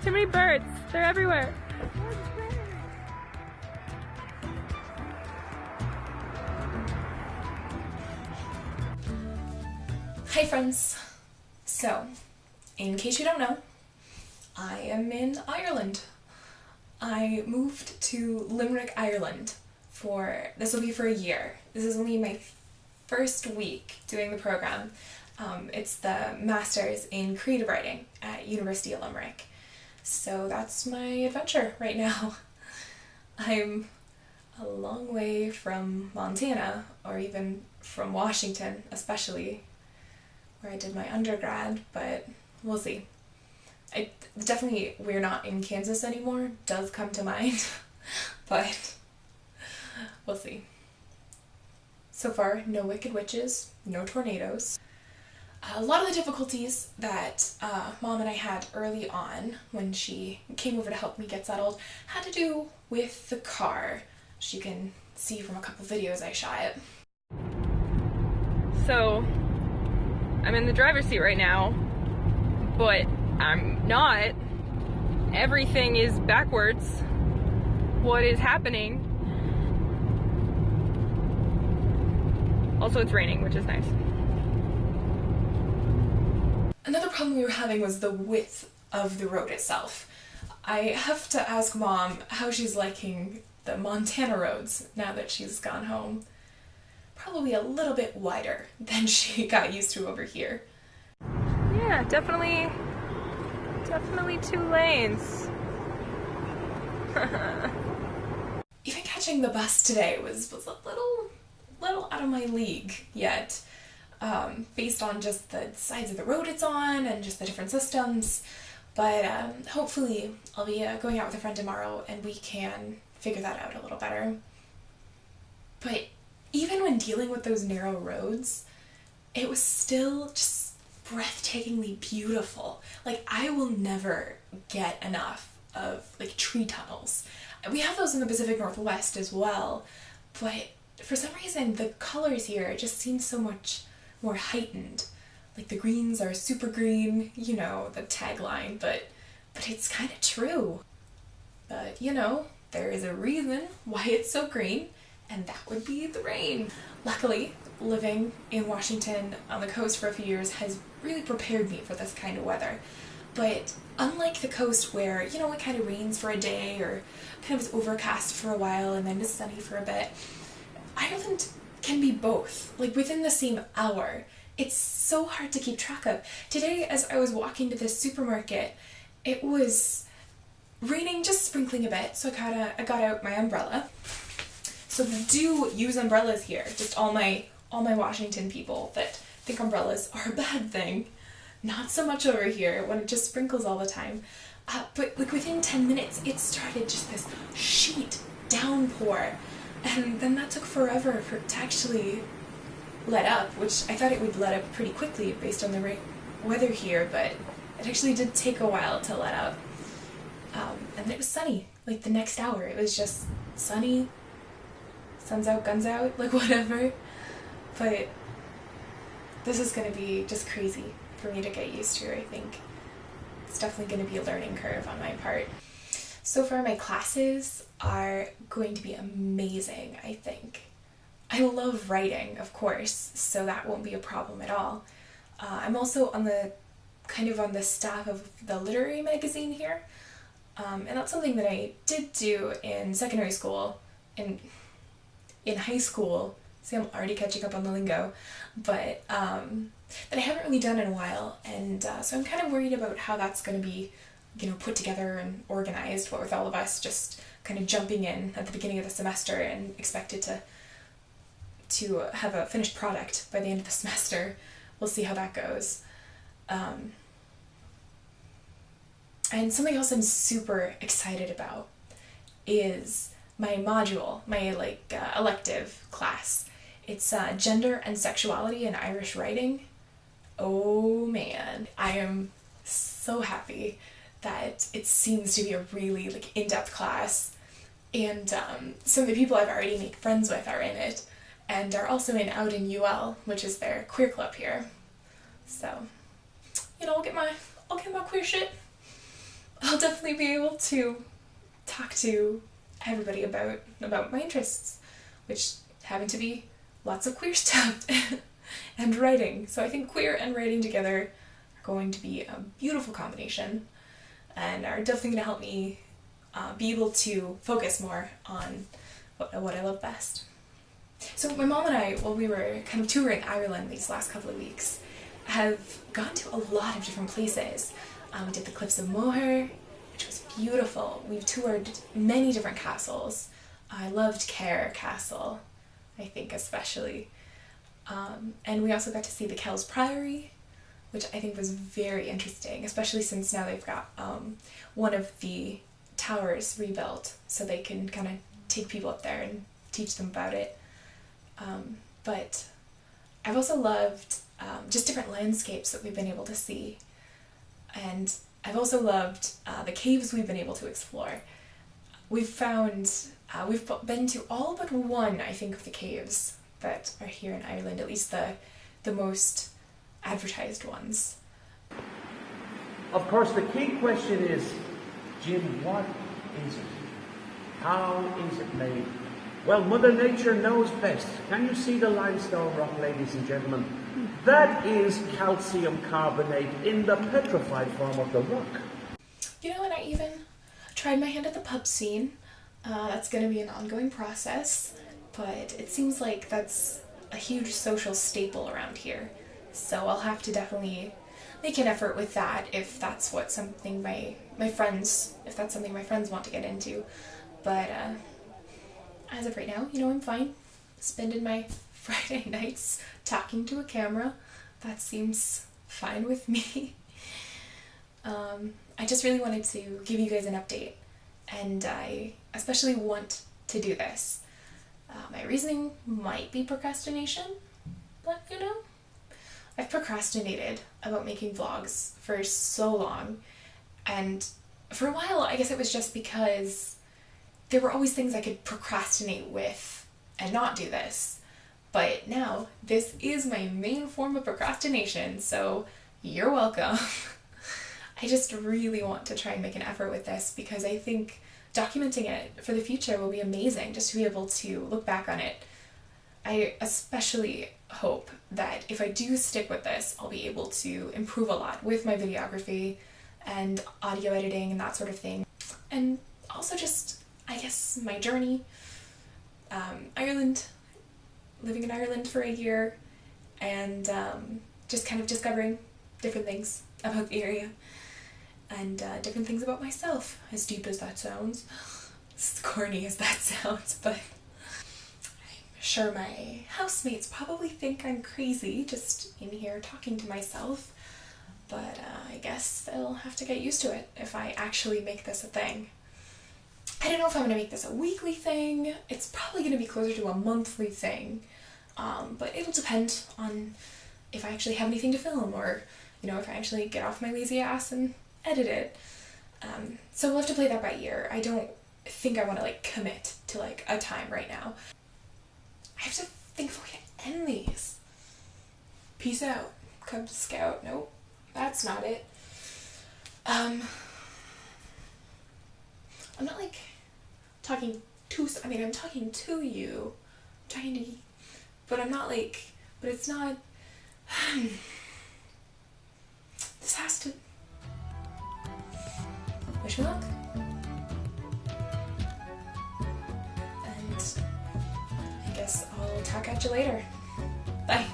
Too many birds. They're everywhere. Hi friends. So, in case you don't know, I am in Ireland. I moved to Limerick, Ireland this will be for a year. This is only my first week doing the program. It's the Masters in Creative Writing at University of Limerick. So that's my adventure right now. I'm a long way from Montana, or even from Washington especially, where I did my undergrad, but we'll see. Definitely we're not in Kansas anymore does come to mind, but we'll see. So far, no wicked witches, no tornadoes. A lot of the difficulties that Mom and I had early on when she came over to help me get settled had to do with the car, which you can see from a couple videos I shot. So, I'm in the driver's seat right now, but I'm not. Everything is backwards. What is happening? Also, it's raining, which is nice. Another problem we were having was the width of the road itself. I have to ask Mom how she's liking the Montana roads now that she's gone home. Probably a little bit wider than she got used to over here. Yeah, definitely 2 lanes. Even catching the bus today was a little out of my league yet, based on just the sides of the road it's on and just the different systems. But hopefully I'll be going out with a friend tomorrow and we can figure that out a little better. But even when dealing with those narrow roads, it was still just breathtakingly beautiful. Like, I will never get enough of like tree tunnels. We have those in the Pacific Northwest as well, but for some reason the colors here just seem so much more heightened. Like, the greens are super green, you know, the tagline, but it's kind of true. But you know, there is a reason why it's so green, and that would be the rain. Luckily, living in Washington on the coast for a few years has really prepared me for this kind of weather. But unlike the coast where, you know, it kind of rains for a day or kind of is overcast for a while and then is sunny for a bit, Ireland can be both, like within the same hour. It's so hard to keep track of. Today, as I was walking to the supermarket, it was raining, just sprinkling a bit, so I got out my umbrella. So do use umbrellas here, just all my Washington people that think umbrellas are a bad thing. Not so much over here when it just sprinkles all the time. But like within 10 minutes, it started just this sheet downpour. And then that took forever for it to actually let up, which I thought it would let up pretty quickly based on the weather here, but it actually did take a while to let up. And it was sunny, like the next hour. It was just sunny, sun's out, guns out, like whatever. But this is going to be just crazy for me to get used to, I think. It's definitely going to be a learning curve on my part. So far, my classes are going to be amazing, I think. I love writing, of course, so that won't be a problem at all. I'm also on the staff of the literary magazine here, and that's something that I did do in secondary school, in high school. See, I'm already catching up on the lingo, but that I haven't really done in a while, and so I'm kind of worried about how that's going to be, you know, put together and organized, what with all of us just kind of jumping in at the beginning of the semester and expected to have a finished product by the end of the semester. We'll see how that goes. And something else I'm super excited about is my module, my elective class. It's Gender and Sexuality in Irish Writing. Oh man, I am so happy that it seems to be a really in-depth class, and some of the people I've already made friends with are in it, and are also out in UL, which is their queer club here. So, you know, I'll get my queer shit I'll definitely be able to talk to everybody about my interests, which happen to be lots of queer stuff and writing. So I think queer and writing together are going to be a beautiful combination and are definitely going to help me be able to focus more on what I love best. So my mom and I, while we were kind of touring Ireland these last couple of weeks, have gone to a lot of different places. We did the Cliffs of Moher, which was beautiful. We've toured many different castles. I loved Kerr Castle, I think especially. And we also got to see the Kells Priory, which I think was very interesting, especially since now they've got one of the towers rebuilt so they can kind of take people up there and teach them about it. But I've also loved just different landscapes that we've been able to see. And I've also loved the caves we've been able to explore. We've been to all but one, I think, of the caves that are here in Ireland, at least the most advertised ones. Of course, the key question is, Jim, what is it? How is it made? Well, Mother Nature knows best. Can you see the limestone rock, ladies and gentlemen? That is calcium carbonate in the petrified form of the rock. You know, and I even tried my hand at the pub scene. That's going to be an ongoing process, but it seems like that's a huge social staple around here. So I'll have to definitely make an effort with that if that's what something my friends want to get into. But as of right now, you know, I'm fine. Spending my Friday nights talking to a camera. That seems fine with me. I just really wanted to give you guys an update, and I especially want to do this. My reasoning might be procrastination, but you know, I've procrastinated about making vlogs for so long, and for a while I guess it was just because there were always things I could procrastinate with and not do this. But now, this is my main form of procrastination, so you're welcome. I just really want to try and make an effort with this because I think documenting it for the future will be amazing, just to be able to look back on it. I especially hope that if I do stick with this, I'll be able to improve a lot with my videography and audio editing and that sort of thing. And also just, I guess, my journey. Ireland, living in Ireland for a year, and just kind of discovering different things about the area and different things about myself, as deep as that sounds, as corny as that sounds, but I'm sure my housemates probably think I'm crazy just in here talking to myself, but I guess they'll have to get used to it if I actually make this a thing. I don't know if I'm going to make this a weekly thing. It's probably going to be closer to a monthly thing, but it'll depend on if I actually have anything to film, or, you know, if I actually get off my lazy ass and edit it. So we'll have to play that by ear. I don't think I want to, like, commit to, like, a time right now. I have to think of a way to end these. Peace out, Cub Scout. Nope, that's not it. I'm not, like, talking to, I mean, I'm talking to you, but I'm not, like, but it's not, this has to, wish me luck, and I guess I'll talk at you later. Bye.